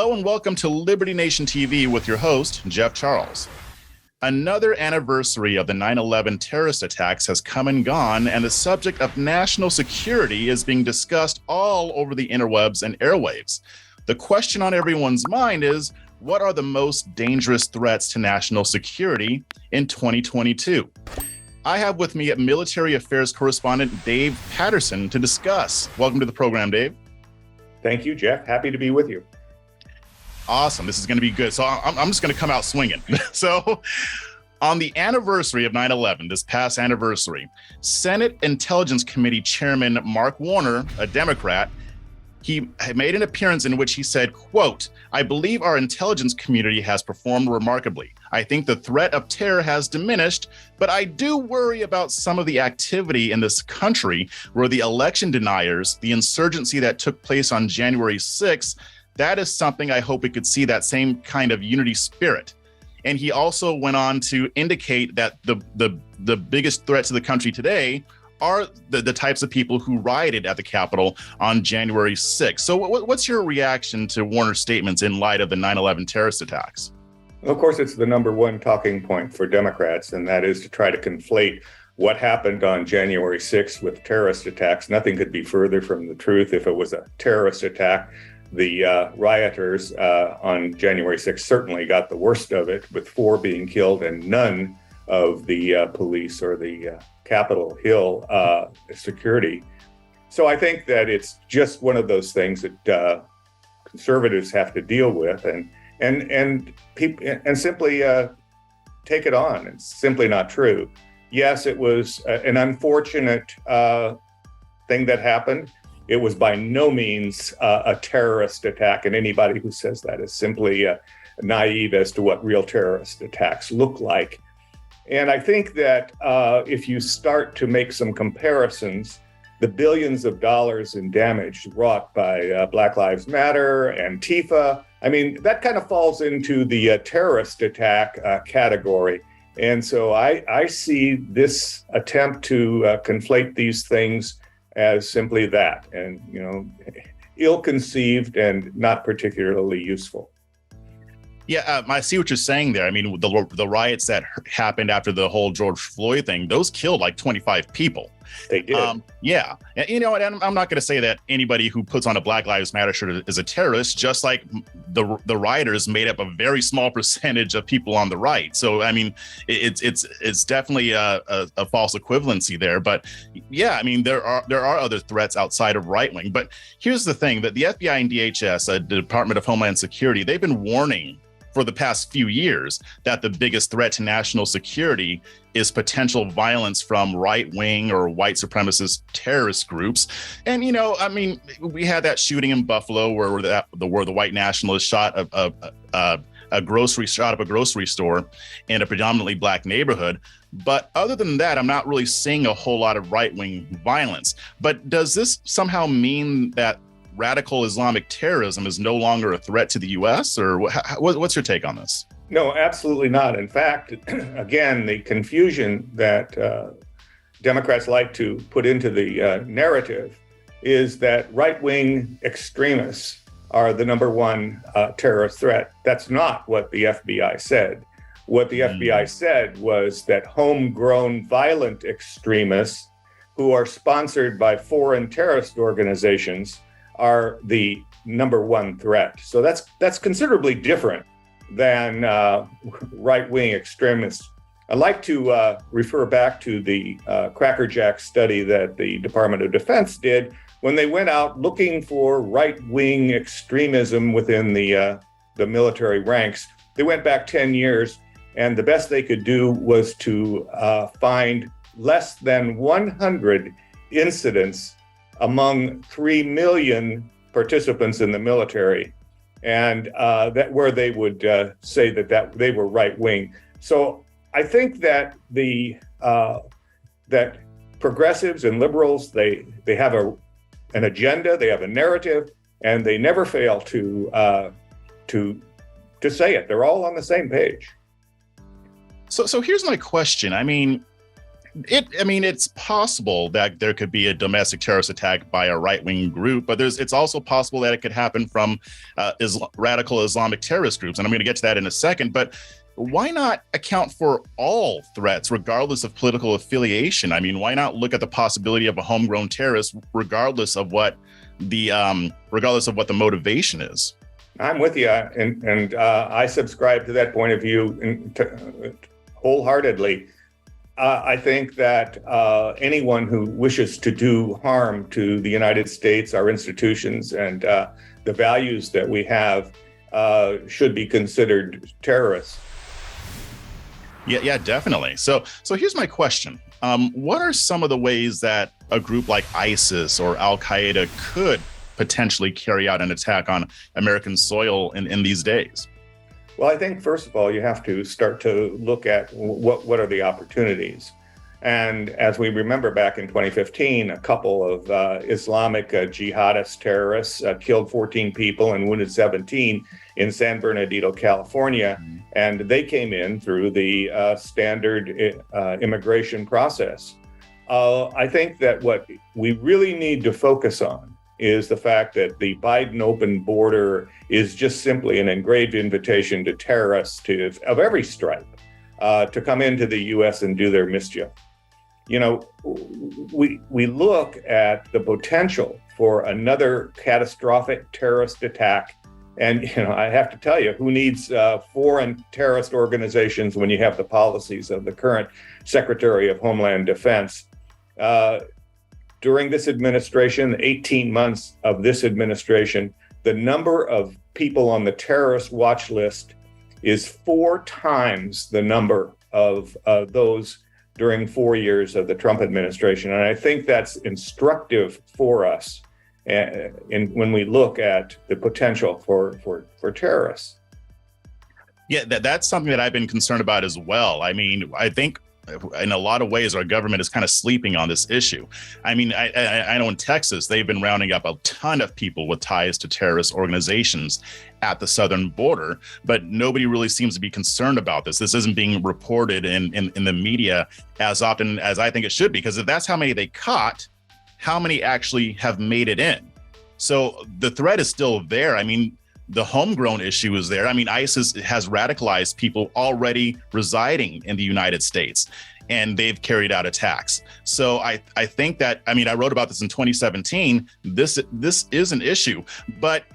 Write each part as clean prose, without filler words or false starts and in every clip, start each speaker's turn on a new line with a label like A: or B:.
A: Hello and welcome to Liberty Nation TV with your host, Jeff Charles. Another anniversary of the 9/11 terrorist attacks has come and gone, and the subject of national security is being discussed all over the interwebs and airwaves. The question on everyone's mind is, what are the most dangerous threats to national security in 2022? I have with me military affairs correspondent Dave Patterson to discuss. Welcome to the program, Dave.
B: Thank you, Jeff. Happy to be with you.
A: Awesome. This is going to be good. So I'm just going to come out swinging. So on the anniversary of 9/11, this past anniversary, Senate Intelligence Committee Chairman Mark Warner, a Democrat, he made an appearance in which he said, quote, "I believe our intelligence community has performed remarkably. I think the threat of terror has diminished, but I do worry about some of the activity in this country where the election deniers, the insurgency that took place on January 6th, that is something I hope we could see that same kind of unity spirit." And he also went on to indicate that the biggest threat to the country today are the types of people who rioted at the Capitol on January 6th. So what's your reaction to Warner's statements in light of the 9/11 terrorist attacks?
B: Of course, it's the number one talking point for Democrats, and that is to try to conflate what happened on January 6th with terrorist attacks. Nothing could be further from the truth. If it was a terrorist attack, the rioters on January 6th certainly got the worst of it, with 4 being killed and none of the police or the Capitol Hill security. So I think that it's just one of those things that conservatives have to deal with and simply take it on. It's simply not true. Yes, it was an unfortunate thing that happened. It was by no means a terrorist attack, and anybody who says that is simply naive as to what real terrorist attacks look like. And I think that if you start to make some comparisons, the billions of dollars in damage wrought by Black Lives Matter, Antifa, I mean, that kind of falls into the terrorist attack category. And so I see this attempt to conflate these things as simply that, and, you know, ill-conceived and not particularly useful.
A: Yeah, I see what you're saying there. I mean, the riots that happened after the whole George Floyd thing, those killed like 25 people.
B: They did.
A: Yeah. And, you know, and I'm not going to say that anybody who puts on a Black Lives Matter shirt is a terrorist, just like the rioters made up a very small percentage of people on the right. So, I mean, it's definitely a false equivalency there. But yeah, I mean, there are other threats outside of right wing. But here's the thing, that the FBI and DHS, the Department of Homeland Security, they've been warning for the past few years that the biggest threat to national security is potential violence from right-wing or white supremacist terrorist groups. And, you know, I mean, we had that shooting in Buffalo where the white nationalists shot a grocery store in a predominantly Black neighborhood. But other than that, I'm not really seeing a whole lot of right-wing violence. But does this somehow mean that radical Islamic terrorism is no longer a threat to the U.S., or what's your take on this?
B: No, absolutely not. In fact, again, the confusion that Democrats like to put into the narrative is that right-wing extremists are the number one terrorist threat. That's not what the FBI said. What the FBI said was that homegrown violent extremists who are sponsored by foreign terrorist organizations are the number one threat. So that's considerably different than right-wing extremists. I'd like to refer back to the Crackerjack study that the Department of Defense did when they went out looking for right-wing extremism within the military ranks. They went back 10 years, and the best they could do was to find less than 100 incidents among 3 million participants in the military, and that where they would say that they were right wing. So I think that that progressives and liberals, they have an agenda, they have a narrative, and they never fail to say it. They're all on the same page.
A: So here's my question. I mean, It's possible that there could be a domestic terrorist attack by a right-wing group, but it's also possible that it could happen from radical Islamic terrorist groups. And I'm going to get to that in a second. But why not account for all threats, regardless of political affiliation? I mean, why not look at the possibility of a homegrown terrorist, regardless of what the motivation is?
B: I'm with you, and I subscribe to that point of view wholeheartedly. I think that anyone who wishes to do harm to the United States, our institutions, and the values that we have should be considered terrorists.
A: Yeah, definitely. So here's my question. What are some of the ways that a group like ISIS or Al-Qaeda could potentially carry out an attack on American soil in these days?
B: Well, I think, first of all, you have to start to look at what are the opportunities. And as we remember back in 2015, a couple of Islamic jihadist terrorists killed 14 people and wounded 17 in San Bernardino, California. And they came in through the standard immigration process. I think that what we really need to focus on is the fact that the Biden open border is just simply an engraved invitation to terrorists of every stripe to come into the U.S. and do their mischief. You know, we look at the potential for another catastrophic terrorist attack. And, you know, I have to tell you, who needs foreign terrorist organizations when you have the policies of the current Secretary of Homeland Defense? During this administration, 18 months of this administration, the number of people on the terrorist watch list is 4 times the number of those during 4 years of the Trump administration. And I think that's instructive for us when we look at the potential for terrorists.
A: Yeah, that's something that I've been concerned about as well. I mean, I think in a lot of ways, our government is kind of sleeping on this issue. I mean, I know in Texas, they've been rounding up a ton of people with ties to terrorist organizations at the southern border, but nobody really seems to be concerned about this. This isn't being reported in the media as often as I think it should be, because if that's how many they caught, how many actually have made it in? So the threat is still there. I mean, the homegrown issue is there. I mean, ISIS has radicalized people already residing in the United States, and they've carried out attacks. So I think that, I mean, I wrote about this in 2017. This is an issue, but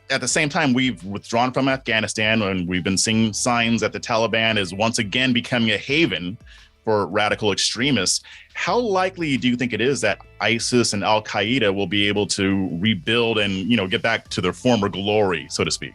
A: at the same time, we've withdrawn from Afghanistan, and we've been seeing signs that the Taliban is once again becoming a haven for radical extremists. How likely do you think it is that ISIS and Al-Qaeda will be able to rebuild and, you know, get back to their former glory, so to speak?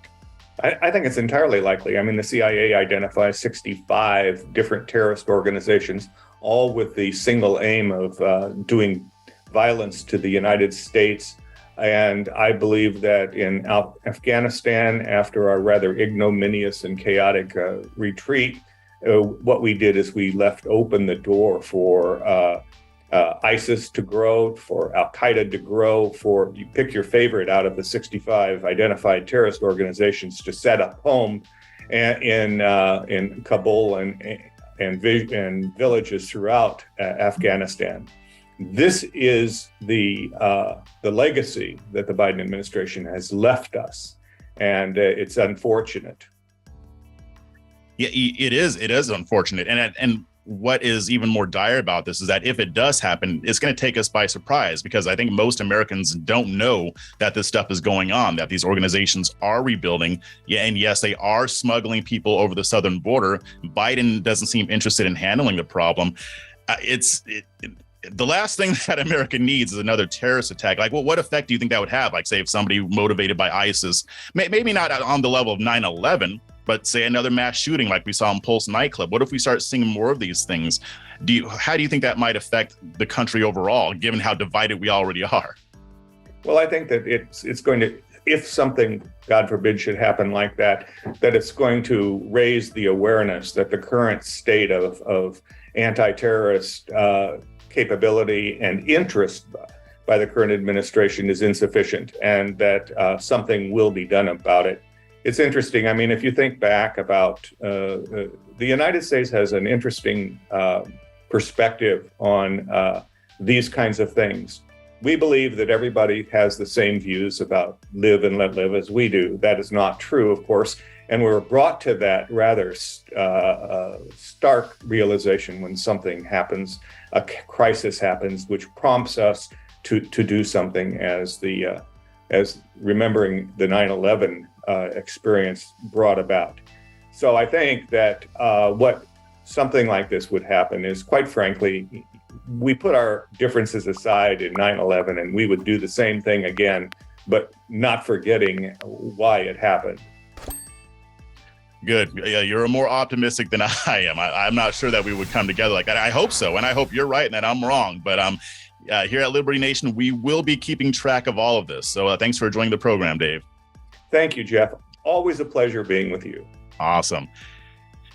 B: I think it's entirely likely. I mean, the CIA identifies 65 different terrorist organizations, all with the single aim of doing violence to the United States. And I believe that in Afghanistan, after our rather ignominious and chaotic retreat, what we did is we left open the door for ISIS to grow, for Al-Qaeda to grow, for you pick your favorite out of the 65 identified terrorist organizations to set up home in Kabul and villages throughout Afghanistan. This is the legacy that the Biden administration has left us, and it's unfortunate.
A: Yeah, it is. It is unfortunate. And what is even more dire about this is that if it does happen, it's going to take us by surprise, because I think most Americans don't know that this stuff is going on, that these organizations are rebuilding. Yeah, and yes, they are smuggling people over the southern border. Biden doesn't seem interested in handling the problem. The last thing that America needs is another terrorist attack. Like, well, what effect do you think that would have? Like, say, if somebody motivated by ISIS, maybe not on the level of 9/11, but say another mass shooting like we saw in Pulse nightclub. What if we start seeing more of these things? How do you think that might affect the country overall, given how divided we already are?
B: Well, I think that it's going to, if something, God forbid, should happen like that, that it's going to raise the awareness that the current state of anti-terrorist capability and interest by the current administration is insufficient, and that something will be done about it. It's interesting. I mean, if you think back about the United States has an interesting perspective on these kinds of things. We believe that everybody has the same views about live and let live as we do. That is not true, of course. And we're brought to that rather stark realization when something happens, a crisis happens, which prompts us to do something, as remembering the 9/11 experience brought about. So I think that what something like this would happen is, quite frankly, we put our differences aside in 9/11, and we would do the same thing again, but not forgetting why it happened.
A: Good. Yeah, you're more optimistic than I am. I'm not sure that we would come together like that. I hope so, and I hope you're right and that I'm wrong. But here at Liberty Nation, we will be keeping track of all of this. So thanks for joining the program, Dave.
B: Thank you, Jeff. Always a pleasure being with you.
A: Awesome.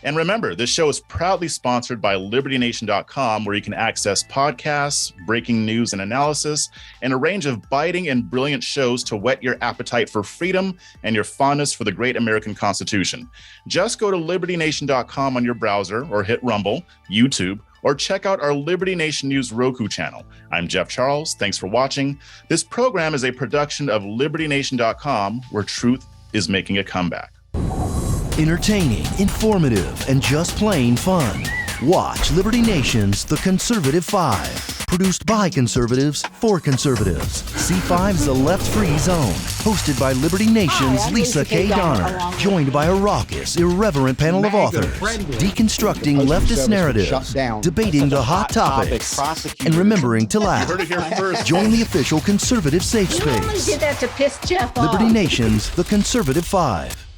A: And remember, this show is proudly sponsored by LibertyNation.com, where you can access podcasts, breaking news and analysis, and a range of biting and brilliant shows to whet your appetite for freedom and your fondness for the great American Constitution. Just go to LibertyNation.com on your browser, or hit Rumble, YouTube, or check out our Liberty Nation News Roku channel. I'm Jeff Charles. Thanks for watching. This program is a production of LibertyNation.com, where truth is making a comeback.
C: Entertaining, informative, and just plain fun. Watch Liberty Nation's The Conservative 5. Produced by conservatives for conservatives. C5's The Left Free Zone. Hosted by Liberty Nation's Lisa K. Donner. Joined by a raucous, irreverent panel of authors. Deconstructing leftist narratives. Debating the hot topics. And remembering to laugh. Join the official conservative safe space.
D: You only did that to piss Jeff off.
C: Liberty Nation's The Conservative 5.